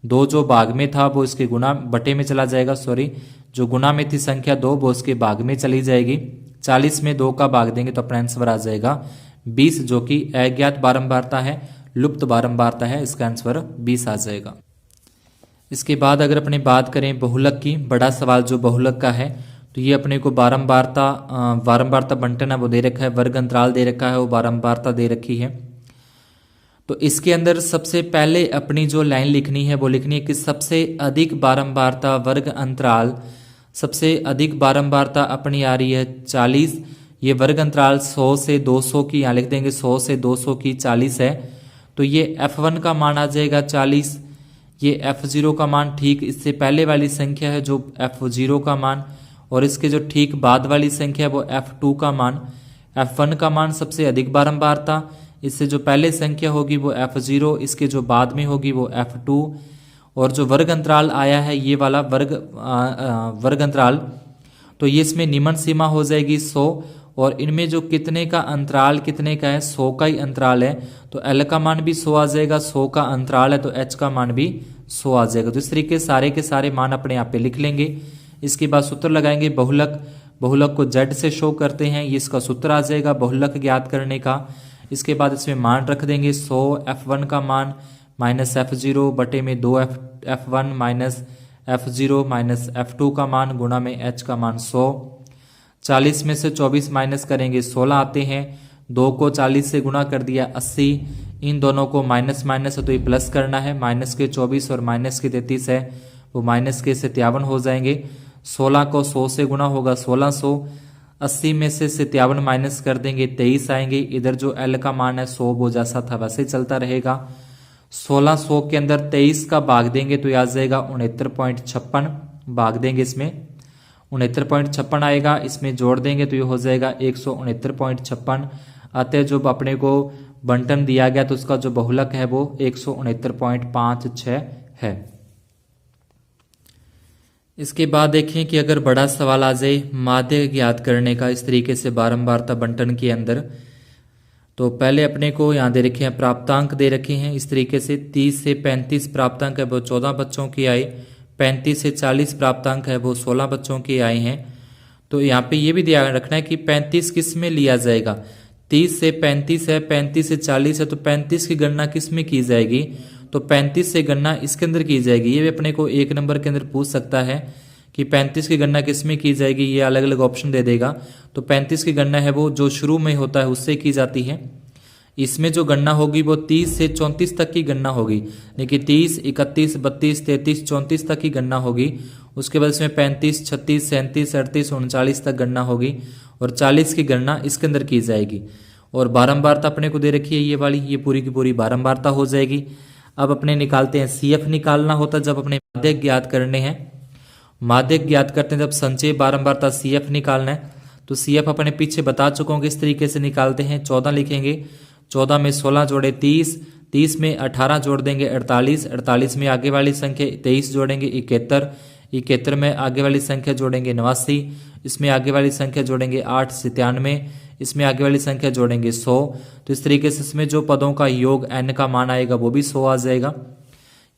2 जो भाग में था वो इसके गुणा बटे में चला जाएगा, सॉरी जो गुणा में थी संख्या 2 वो उसके भाग में चली जाएगी। 40 में 2 का भाग देंगे तो अपना आंसर आ जाएगा 20, जो कि अज्ञात बारंबारता है, लुप्त बारंबारता है, इसका आंसर 20 आ जाएगा। इसके बाद अगर अपने बात करें बहुलक की, बड़ा सवाल जो बहुलक का है, तो ये अपने को बारंबारता बंटन है वो दे रखा है, वर्ग अंतराल दे रखा है वो बारंबारता दे रखी है। तो इसके अंदर सबसे पहले अपनी जो लाइन लिखनी है वो लिखनी है कि सबसे अधिक बारंबारता वर्ग अंतराल, सबसे अधिक बारंबारता अपनी आ रही है 40, ये वर्ग अंतराल 100 से 200 की, यहाँ लिख देंगे 100 से 200 की 40 है, तो ये f1 का मान आ जाएगा 40, ये f0 का मान ठीक इससे पहले वाली संख्या है जो f0 का मान, और इसके जो ठीक बाद वाली संख्या है वो f2 का मान। f1 का मान सबसे अधिक बारंबारता, इससे जो पहले संख्या होगी वो f0, इसके जो बाद में होगी वो f2, और जो वर्ग अंतराल आया है ये वाला वर्ग अंतराल, तो ये इसमें निम्न सीमा हो जाएगी 100, और इनमें जो कितने का अंतराल कितने का है 100 का ही अंतराल है, तो L का मान भी 100 आ जाएगा, 100 का अंतराल है तो H का मान भी 100 आ जाएगा। तो इस तरीके सारे के सारे मान अपने यहाँ पे लिख लेंगे। इसके बाद सूत्र लगाएंगे बहुलक, बहुलक को Z से शो करते हैं, ये इसका सूत्र आ जाएगा बहुलक ज्ञात करने का। इसके बाद इसमें मान रख देंगे 100 f1 का मान माइनस f0 बटे में 2 f1 minus f0 minus f2 का मान गुणा में h का मान 100। 40 में से 24 माइनस करेंगे 16 आते हैं, 2 को 40 से गुणा कर दिया 80, इन दोनों को माइनस माइनस है तो ये प्लस करना है, माइनस के 24 और माइनस के 33 है वो माइनस के 57 हो जाएंगे। 16 को 100 से गुणा होगा 1600, 80 में से 57 माइनस कर देंगे 23 आएंगे। इधर जो L का मान है 100 वो जैसा था वैसे ही चलता रहेगा। 1600 के अंदर 23 का भाग देंगे तो आ जाएगा 69.56, भाग देंगे इसमें 69.56 आएगा, इसमें जोड़ देंगे तो ये हो जाएगा 169.56। अतः जो अपने को बंटन दिया गया तो उसका जो बहुलक है वो 169.56 है। इसके बाद देखें कि अगर बड़ा सवाल आ जाए माध्य ज्ञात करने का इस तरीके से बारंबारता बंटन के अंदर, तो पहले अपने को यहाँ दे रखे हैं प्राप्तांक दे रखे हैं इस तरीके से 30 से 35 प्राप्तांक है वो 14 बच्चों के आए, 35 से 40 प्राप्तांक है वो 16 बच्चों के आए हैं। तो यहाँ पे ये भी ध्यान रखना है कि 35 किस में लिया जाएगा, 30 से 35 है, 35 से 40 है, तो 35 की गणना किस में की जाएगी, तो 35 से गणना इसके अंदर की जाएगी। ये भी अपने को 1 नंबर के अंदर पूछ सकता है कि 35 की गणना किस में की जाएगी, ये अलग अलग ऑप्शन दे देगा। तो 35 की गणना है वो जो शुरू में होता है उससे की जाती है। इसमें जो गणना होगी वो 30 से 34 तक की गणना होगी, यानी कि 30, 31, 32, 33, 34 तक की गणना होगी। उसके बाद इसमें 35, 36, 37, 38, 39 तक गणना होगी और 40 की गणना इसके अंदर की जाएगी। और बारंबारता अपने को दे रखी है ये वाली, ये पूरी की पूरी बारंबारता हो जाएगी। अब अपने निकालते हैं CF निकालना होता है जब अपने माध्यक ज्ञात करने हैं। माध्यक ज्ञात करते हैं जब संचय बारंबारता CF निकालना है। तो CF अपने पीछे बता चुका हूँ किस तरीके से निकालते हैं। 14 लिखेंगे, 14 में 16 जोड़े 30, 30 में 18 जोड़ देंगे 48, 48 में आगे वाली संख्या 23 जोड़ेंगे 71, 71 में आगे वाली संख्या जोड़ेंगे 89, इसमें आगे वाली संख्या जोड़ेंगे 8, 97, इसमें आगे वाली संख्या जोड़ेंगे 100। तो इस तरीके से इसमें जो पदों का योग n का मान आएगा वो भी 100 आ जाएगा।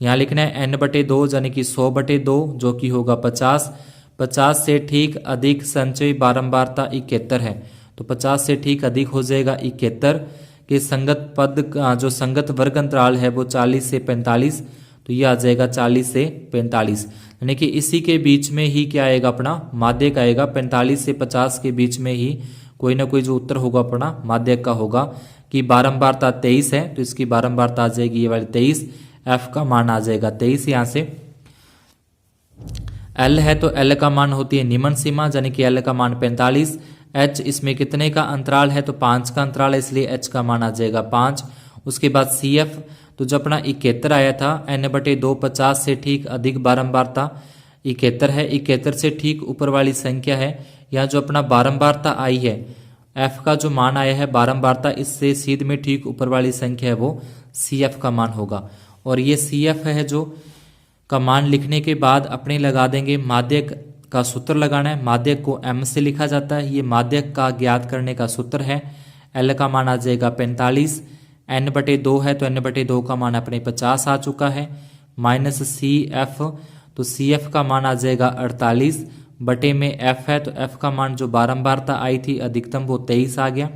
यहाँ लिखना है n/2 यानी कि 100/2 जो कि होगा 50। 50 से ठीक अधिक संचयी बारंबारता 71 है, तो 50 से ठीक अधिक हो जाएगा 71 के संगत पद का जो संगत वर्ग अंतराल है वो 40 से 45, तो ये आ जाएगा 40 से 45, यानी कि इसी के बीच में ही क्या आएगा अपना माध्यक आएगा। 45 से 50 के बीच में ही कोई ना कोई जो उत्तर होगा अपना माध्यक का होगा कि बारंबारता 23 है, तो इसकी बारंबारता आ जाएगी ये वाली 23, F का मान आ जाएगा 23। यहाँ से L है तो L का मान होती है निम्न सीमा यानी कि L का मान 45। H इसमें कितने का अंतराल है तो 5 का अंतराल है, इसलिए H का मान आ जाएगा 5। उसके बाद CF तो जो अपना 71 आया था n/2 50 से ठीक अधिक बारंबारता 71 है, 71 से ठीक ऊपर वाली संख्या है। यहाँ जो अपना बारंबारता आई है F का जो मान आया है बारंबारता इससे सीध में ठीक ऊपर वाली संख्या है वो CF का मान होगा। और ये CF है जो का मान लिखने के बाद अपने लगा देंगे माध्यक का सूत्र लगाना है। माध्यक को M से लिखा जाता है, ये माध्यक का ज्ञात करने का सूत्र है। L का मान आ जाएगा 45, n/2 है तो n/2 का मान अपने 50 आ चुका है, माइनस CF तो CF का मान आ जाएगा 48 बटे में F है तो F का मान जो बारंबारता आई थी अधिकतम वो 23 आ गया,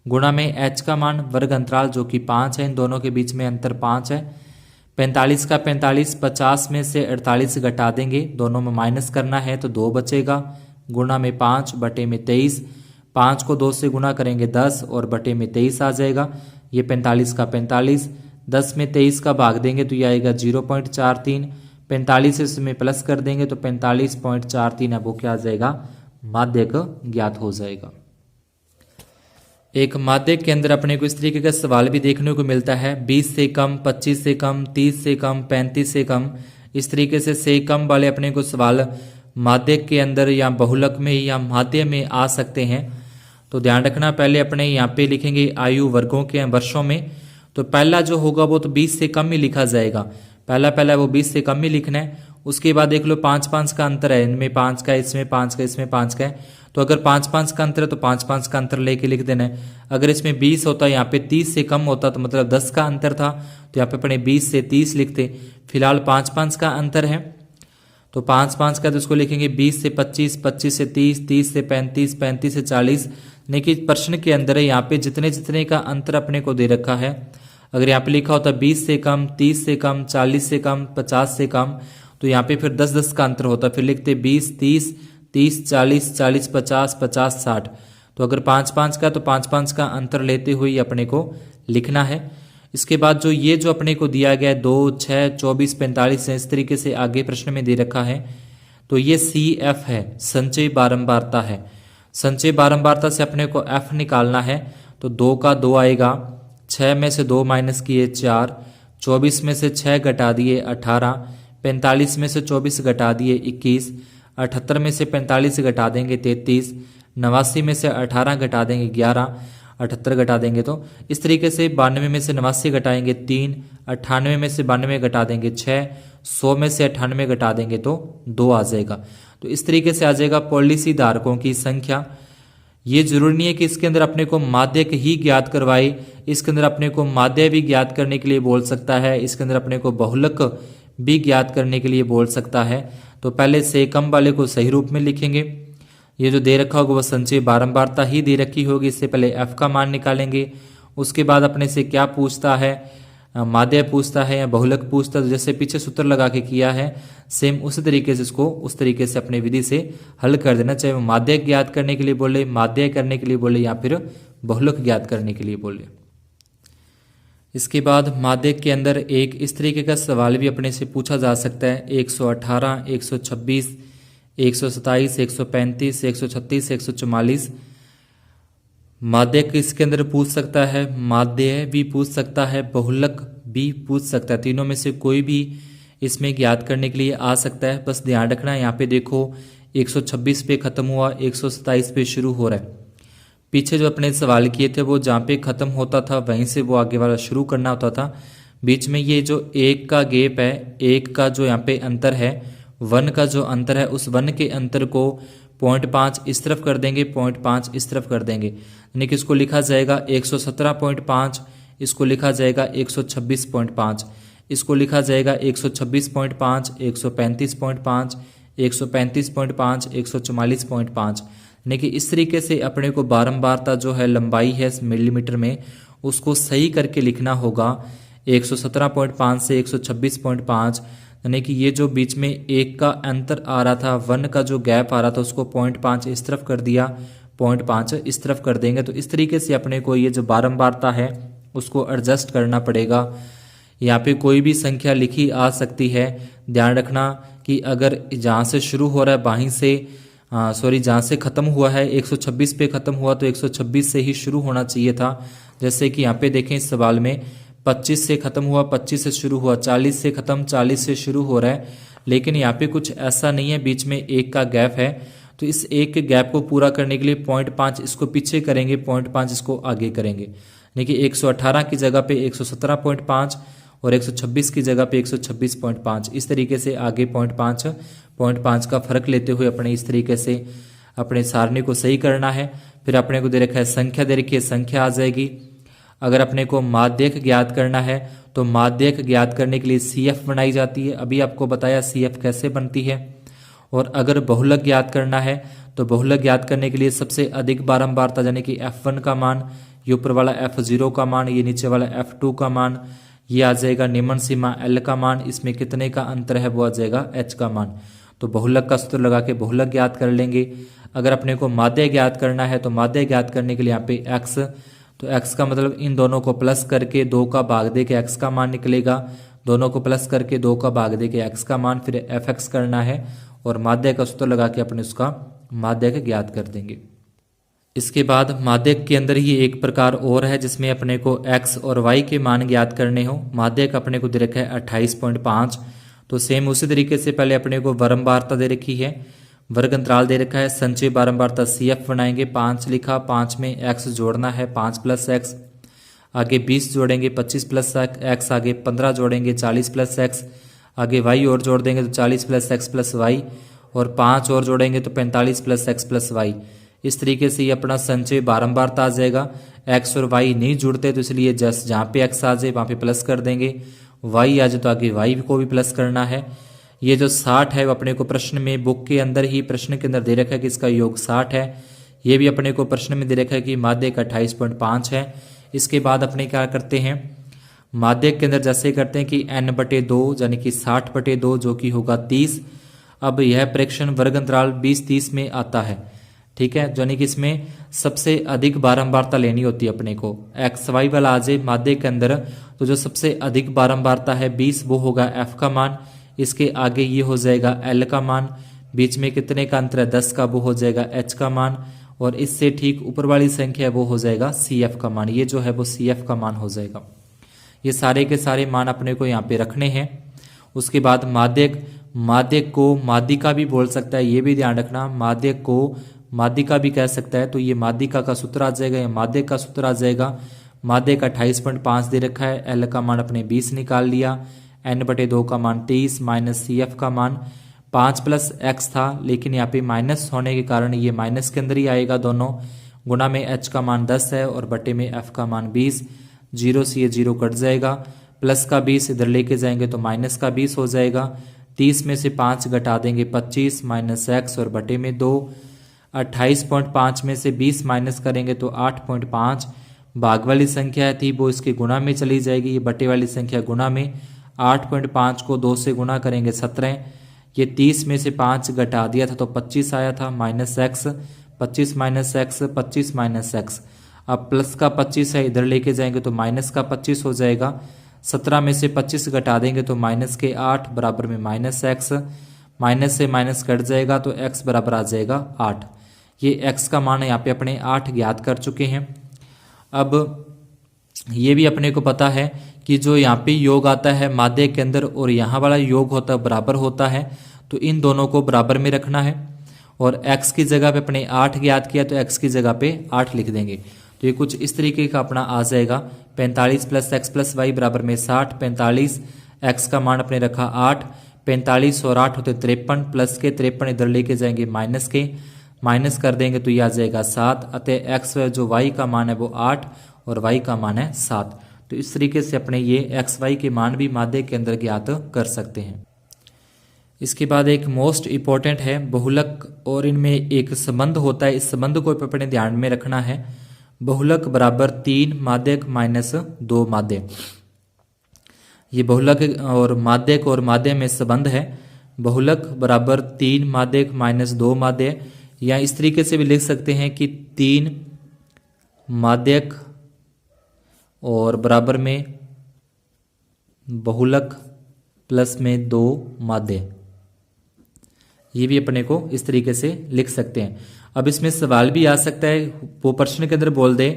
गुणा में H का मान वर्ग अंतराल जो कि 5 है, इन दोनों के बीच में अंतर 5 है। 45 का 45, 50 में से 48 घटा देंगे, दोनों में माइनस करना है तो 2 बचेगा, गुणा में 5 बटे में 23, 5 को 2 से गुणा करेंगे 10 और बटे में 23 आ जाएगा। ये 45 का 45, 10 में 23 का भाग देंगे तो ये आएगा 0.43, 45 से इसमें प्लस कर देंगे तो 45.43 है वो क्या आ जाएगा माध्यक ज्ञात हो जाएगा। एक माध्यक के अंदर अपने को इस तरीके का सवाल भी देखने को मिलता है 20 से कम, 25 से कम, 30 से कम, 35 से कम, इस तरीके से कम वाले अपने को सवाल माध्यक के अंदर या बहुलक में या माध्य में आ सकते हैं। तो ध्यान रखना, पहले अपने यहाँ पे लिखेंगे आयु वर्गों के वर्षों में, तो पहला जो होगा वो तो 20 से कम ही लिखा जाएगा, पहला वो 20 से कम ही लिखना है। उसके बाद देख लो 5-5 का अंतर है, इनमें 5 का, इसमें 5 का, इसमें 5 का है, तो अगर 5-5 का अंतर है तो 5-5 का अंतर लेके लिख देना है। अगर इसमें 20 होता यहाँ पे 30 से कम होता तो मतलब 10 का अंतर था, तो यहाँ पे अपने 20 से 30 लिखते। फिलहाल 5-5 का अंतर है तो 5-5 का तो इसको लिखेंगे 20 से 25, 25 से 30, 30 से 35, 35 से 40। लेकिन प्रश्न के अंदर है यहाँ पे जितने जितने का अंतर अपने को दे रखा है, अगर यहाँ पे लिखा होता 20 से कम, 30 से कम, 40 से कम, 50 से कम, तो यहाँ पे फिर 10-10 का अंतर होता, फिर लिखते 20, 30, 30, 40, 40, 50, 50, 60। तो अगर 5-5 का तो 5-5 का अंतर लेते हुए अपने को लिखना है। इसके बाद जो ये जो अपने को दिया गया है 2, 6, 24, 45 है, इस तरीके से आगे प्रश्न में दे रखा है, तो ये CF है, संचय बारंबारता है। संचय बारंबारता से अपने को F निकालना है, तो 2 का 2 आएगा, 6 में से 2 माइनस किए 4, 24 में से 6 घटा दिए 18, 45 में से 24 घटा दिए 21, 78 में से 45 घटा देंगे 33, 89 में से 18 घटा देंगे 11, 78 घटा देंगे तो इस तरीके से 92 में से 89 घटाएंगे 3, 98 में से 92 घटा देंगे 6, 100 में से 98 घटा देंगे तो 2 आ जाएगा। तो इस तरीके से आ जाएगा पॉलिसी धारकों की संख्या। ये जरूरी नहीं है कि इसके अंदर अपने को माध्यक ही ज्ञात करवाए, इसके अंदर अपने को माध्य भी ज्ञात करने के लिए बोल सकता है, इसके अंदर अपने को बहुलक भी ज्ञात करने के लिए बोल सकता है। तो पहले से कम वाले को सही रूप में लिखेंगे, ये जो दे रखा होगा वो संचय बारंबारता ही दे रखी होगी, इससे पहले F का मान निकालेंगे। उसके बाद अपने से क्या पूछता है, माध्य पूछता है या बहुलक पूछता है, तो जैसे पीछे सूत्र लगा के किया है सेम उसी तरीके से इसको उस तरीके से अपने विधि से हल कर देना, चाहे वो माध्य ज्ञात करने के लिए बोले, माध्य करने के लिए बोले या फिर बहुलक ज्ञात करने के लिए बोले। इसके बाद माध्यक के अंदर एक इस तरीके का सवाल भी अपने से पूछा जा सकता है, 118, 126, 127, 135, 136, 144। माध्यक इसके अंदर पूछ सकता है, माध्य भी पूछ सकता है, बहुलक भी पूछ सकता है। तीनों में से कोई भी इसमें ज्ञात करने के लिए आ सकता है। बस ध्यान रखना, यहाँ पे देखो 126 पे ख़त्म हुआ, 127 पे शुरू हो रहा है। पीछे जो अपने सवाल किए थे वो जहाँ पे ख़त्म होता था वहीं से वो आगे वाला शुरू करना होता था। बीच में ये जो एक का गैप है, एक का जो यहाँ पे अंतर है, 1 का जो अंतर है, उस 1 के अंतर को 0.5 इस तरफ कर देंगे, 0.5 इस तरफ कर देंगे, यानी कि इसको लिखा जाएगा 117.5, इसको लिखा जाएगा 126.5, इसको लिखा जाएगा 126.5, 135.5, 135.5, 144.5। यानी कि इस तरीके से अपने को बारंबारता जो है लंबाई है मिलीमीटर में उसको सही करके लिखना होगा, 117.5 से 126.5। यानी कि ये जो बीच में एक का अंतर आ रहा था, 1 का जो गैप आ रहा था, उसको 0.5 इस तरफ कर दिया, 0.5 इस तरफ कर देंगे। तो इस तरीके से अपने को ये जो बारंबारता है उसको एडजस्ट करना पड़ेगा। यहाँ पे कोई भी संख्या लिखी आ सकती है। ध्यान रखना कि अगर जहाँ से शुरू हो रहा है वहीं से जहाँ से ख़त्म हुआ है 126 पे ख़त्म हुआ तो 126 से ही शुरू होना चाहिए था। जैसे कि यहाँ पे देखें इस सवाल में 25 से ख़त्म हुआ, 25 से शुरू हुआ, 40 से ख़त्म, 40 से शुरू हो रहा है। लेकिन यहाँ पे कुछ ऐसा नहीं है, बीच में एक का गैप है, तो इस एक के गैप को पूरा करने के लिए 0.5 इसको पीछे करेंगे, 0.5 इसको आगे करेंगे। यानी कि 118 की जगह पे 117.5 और 126 की जगह पे 126.5, इस तरीके से आगे 0.5 का फर्क लेते हुए अपने इस तरीके से अपने सारणी को सही करना है। फिर अपने को दे रखा है संख्या, दे रखी है संख्या आ जाएगी। अगर अपने को माध्यक ज्ञात करना है तो माध्यक ज्ञात करने के लिए CF बनाई जाती है, अभी आपको बताया CF कैसे बनती है। और अगर बहुलक ज्ञात करना है तो बहुलक ज्ञात करने के लिए सबसे अधिक बारंबारता यानी कि F1 का मान, ये ऊपर वाला F0 का मान, ये नीचे वाला F2 का मान, ये आ जाएगा निम्न सीमा L का मान, इसमें कितने का अंतर है वो आ जाएगा H का मान। तो बहुलक का सूत्र लगा के बहुलक ज्ञात कर लेंगे। अगर अपने को माध्य ज्ञात करना है तो माध्य ज्ञात करने के लिए यहाँ पे x, तो x का मतलब इन दोनों को प्लस करके 2 का भाग दे के x का मान निकलेगा, दोनों को प्लस करके 2 का भाग दे के x का मान, फिर fx करना है और माध्य का सूत्र लगा के अपने उसका माध्यक ज्ञात कर देंगे। इसके बाद माध्यक के अंदर ही एक प्रकार और है जिसमें अपने को x और y के मान ज्ञात करने हो। माध्यक अपने को दे रखा है 28.5, तो सेम उसी तरीके से पहले अपने को बारंबारता दे रखी है, वर्ग अंतराल दे रखा है, संचय बारंबारता CF बनाएंगे, 5 लिखा, 5 में x जोड़ना है, 5 प्लस x, आगे 20 जोड़ेंगे 25 प्लस x, आगे 15 जोड़ेंगे 40 प्लस x, आगे y और जोड़ देंगे तो 40 प्लस x प्लस y, और 5 और जोड़ेंगे तो 45 प्लस x प्लस y। इस तरीके से ये अपना संचय बारंबारता आ जाएगा। x और y नहीं जुड़ते तो इसलिए जस्ट जहाँ पे x आ जाए वहाँ पे प्लस कर देंगे, y आ जाए तो आगे y को भी प्लस करना है। ये जो 60 है वो अपने को प्रश्न में बुक के अंदर ही प्रश्न के अंदर दे रखा है कि इसका योग 60 है। ये भी अपने को प्रश्न में दे रखा है कि माध्यक 28.5 है। इसके बाद अपने क्या करते हैं, माध्यक के अंदर जैसे करते हैं कि n/2 यानी कि 60/2 जो कि होगा 30। अब यह प्रेक्षण वर्ग अंतराल 20-30 में आता है, ठीक है, यानी कि इसमें सबसे अधिक बारंबारता लेनी होती है अपने को। XY वाला आ जाए माध्यक के अंदर तो जो सबसे अधिक बारंबारता है 20 वो होगा F का मान, इसके आगे ये हो जाएगा L का मान, बीच में कितने का अंतर है 10 का, वो हो जाएगा H का मान, और इससे ठीक ऊपर वाली संख्या है वो हो जाएगा CF का मान, ये जो है वो CF का मान हो जाएगा। ये सारे के सारे मान अपने को यहाँ पे रखने हैं। उसके बाद माध्यक को माध्यिका भी बोल सकता है, ये भी ध्यान रखना, माध्यक को माध्यिका भी कह सकता है। तो ये माध्यिका का सूत्र आ जाएगा, या माध्यक का सूत्र आ जाएगा। माध्यक 28.5 दे रखा है, L का मान अपने 20 निकाल लिया, n/2 का मान 23 माइनस CF का मान 5 प्लस x था, लेकिन यहाँ पे माइनस होने के कारण ये माइनस के अंदर ही आएगा दोनों, गुणा में h का मान 10 है और बटे में f का मान 20, 0 से ये 0 कट जाएगा, प्लस का 20 इधर लेके जाएंगे तो माइनस का 20 हो जाएगा, 30 में से 5 घटा देंगे 25 माइनस x और बटे में 2, 28.5 में से 20 माइनस करेंगे तो 8.5, भाग वाली संख्या थी वो इसके गुणा में चली जाएगी, ये बटे वाली संख्या गुणा में, 8.5 को 2 से गुणा करेंगे 17, ये 30 में से 5 घटा दिया था तो 25 आया था, minus x, 25 minus x, 25 minus x। अब प्लस का 25 है, इधर लेके जाएंगे तो माइनस का 25 हो जाएगा। 17 में से 25 घटा देंगे तो माइनस के 8 बराबर में माइनस एक्स, माइनस से माइनस कट जाएगा तो x बराबर आ जाएगा 8। ये x का मान यहाँ पे अपने 8 ज्ञात कर चुके हैं। अब ये भी अपने को पता है कि जो यहाँ पे योग आता है माध्य के अंदर और यहाँ वाला योग होता है बराबर होता है, तो इन दोनों को बराबर में रखना है। और x की जगह पे अपने 8 ज्ञात किया तो x की जगह पे 8 लिख देंगे। तो ये कुछ इस तरीके का अपना आ जाएगा 45 प्लस एक्स प्लस वाई बराबर में 60। 45 x का मान अपने रखा 8, 45 और 8 होते 53, प्लस के 53 इधर लेके जाएंगे माइनस के, माइनस कर देंगे तो ये आ जाएगा 7। अतः x जो y का मान है वो 8 और y का मान है 7। तो इस तरीके से अपने ये x y के मान भी माध्य के अंदर ज्ञात कर सकते हैं। इसके बाद एक मोस्ट इंपॉर्टेंट है बहुलक, और इनमें एक संबंध होता है, इस संबंध को अपने ध्यान में रखना है। बहुलक बराबर 3 माध्यक माइनस 2 माध्य। ये बहुलक और माध्य में संबंध है। बहुलक बराबर 3 माध्यक माइनस 2 माध्य, या इस तरीके से भी लिख सकते हैं कि 3 माध्यक और बराबर में बहुलक प्लस में 2 माध्य। ये भी अपने को इस तरीके से लिख सकते हैं। अब इसमें सवाल भी आ सकता है, वो प्रश्न के अंदर बोल दे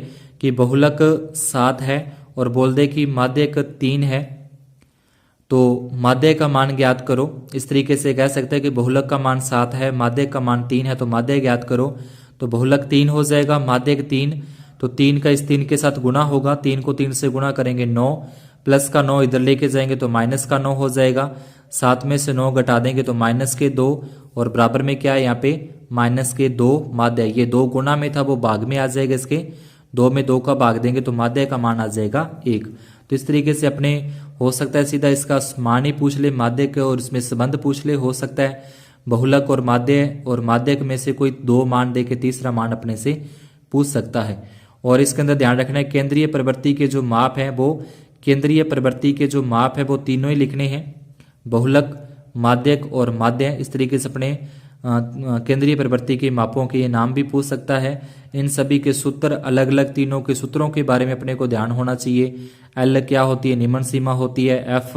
कि बहुलक 7 है और बोल दे कि माध्यक 3 है, तो माध्य का मान ज्ञात करो। इस तरीके से कह सकते हैं कि बहुलक का मान 7 है, माध्य का मान 3 है, तो माध्य ज्ञात करो। तो बहुलक 3 हो जाएगा, माध्य 3, तो 3 का इस 3 के साथ गुणा होगा, 3 को 3 से गुणा करेंगे 9, प्लस का 9 इधर लेके जाएंगे तो माइनस का 9 हो जाएगा। 7 में से 9 घटा देंगे तो माइनस के 2, और बराबर में क्या है यहाँ पे माइनस के 2 माध्य। ये 2 गुना में था वो भाग में आ जाएगा, इसके 2 में 2 का भाग देंगे तो माध्य का मान आ जाएगा 1। तो इस तरीके से अपने हो सकता है सीधा इसका मान ही पूछ ले माध्य के और इसमें संबंध पूछ ले, हो सकता है बहुलक और माध्य में से कोई 2 मान दे के तीसरा मान अपने से पूछ सकता है। और इसके अंदर ध्यान रखना है केंद्रीय प्रवृत्ति के जो माप है वो तीनों ही लिखने हैं, बहुलक, माध्यक और माध्य। इस तरीके से अपने केंद्रीय प्रवृत्ति के मापों के ये नाम भी पूछ सकता है। इन सभी के सूत्र अलग अलग, तीनों के सूत्रों के बारे में अपने को ध्यान होना चाहिए। एल क्या होती है, निम्न सीमा होती है। एफ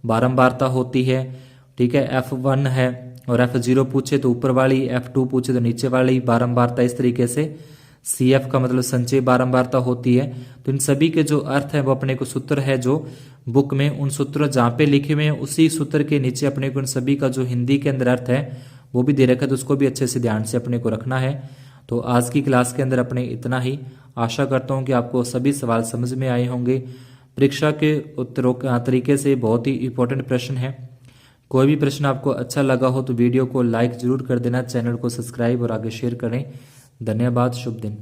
बारंबारता होती है, ठीक है। F1 है और F0 पूछे तो ऊपर वाली, F2 पूछे तो नीचे वाली बारंबारता। इस तरीके से CF का मतलब संचय बारंबारता होती है। तो इन सभी के जो अर्थ है वो अपने को सूत्र है जो बुक में, उन सूत्र जहाँ पे लिखे हुए हैं उसी सूत्र के नीचे अपने को इन सभी का जो हिंदी के अंदर अर्थ है वो भी दे रखा है, तो उसको भी अच्छे से ध्यान से अपने को रखना है। तो आज की क्लास के अंदर अपने इतना ही। आशा करता हूँ कि आपको सभी सवाल समझ में आए होंगे। परीक्षा के उत्तरों के तरीके से बहुत ही इंपॉर्टेंट प्रश्न है। कोई भी प्रश्न आपको अच्छा लगा हो तो वीडियो को लाइक जरूर कर देना, चैनल को सब्सक्राइब और आगे शेयर करें। धन्यवाद, शुभ दिन।